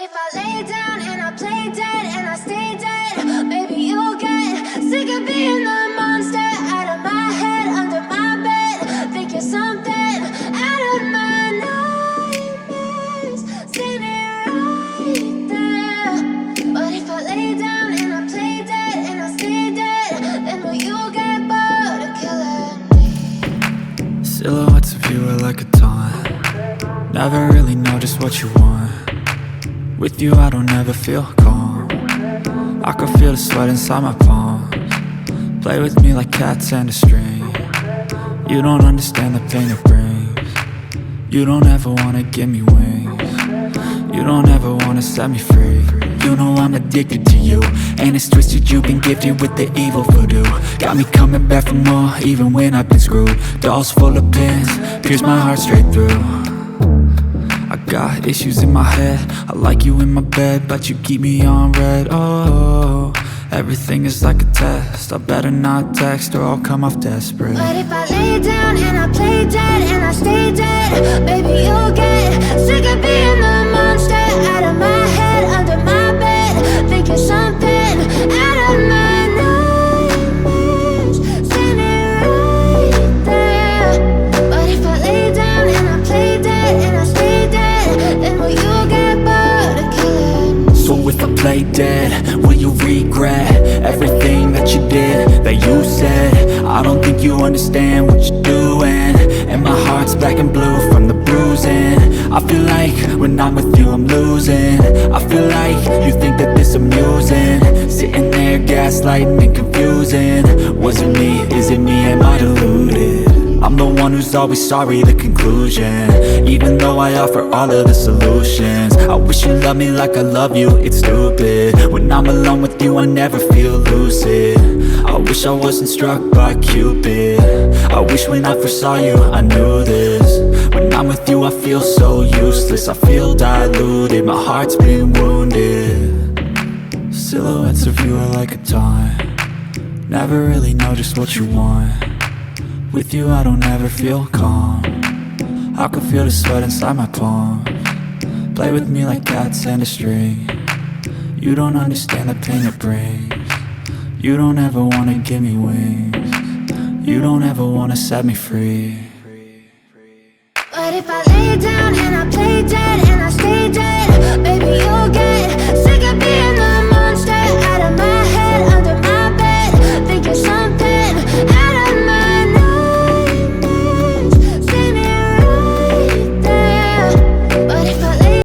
if I lay down and I play dead and I stay dead, maybe you'll get sick of being the monster out of my head, under my bed. Think you're something out of my nightmares, standing right there. But if I lay down and I play dead and I stay dead, then will you get bored of killing me? Silhouettes of you are like a taunt. Never really know just what you want. With you I don't ever feel calm. I can feel the sweat inside my palms. Play with me like cats and a string. You don't understand the pain it brings. You don't ever wanna give me wings. You don't ever wanna set me free. You know I'm addicted to you, and it's twisted, you've been gifted with the evil voodoo. Got me coming back for more, even when I've been screwed. Dolls full of pins, pierce my heart straight through. I got issues in my head, I like you in my bed, but you keep me on red. Oh, everything is like a test, I better not text or I'll come off desperate. But if I lay down and I play dead and I stay dead, baby you'll get sick of being the monster out of my head, under my bed. Think you're something out of my nightmares, standing right there. But if I lay down and I play dead and I stay dead, then will you get bored of killing me? So if I play dead, will you regret everything that you did, that you said? I don't think you understand what you're doing, and my heart's black and blue from the bruising. I feel like when I'm with you I'm losing. I feel like you think that this amusing, sitting there gaslighting and confusing. Was it me? Is it me? Am I deluded? I'm the one who's always sorry, the conclusion, even though I offer all of the solutions. I wish you loved me like I love you, it's stupid. When I'm alone with you I never feel lucid. I wish I wasn't struck by Cupid. I wish when I first saw you I knew this. When I'm with you I feel so useless, I feel diluted, my heart's been wounded. Silhouettes of you are like a taunt. Never really know just what you want. With you I don't ever feel calm. I can feel the sweat inside my palms. Play with me like cats and a string. You don't understand the pain it brings. You don't ever wanna give me wings. You don't ever wanna set me free. But if I lay down and I play dead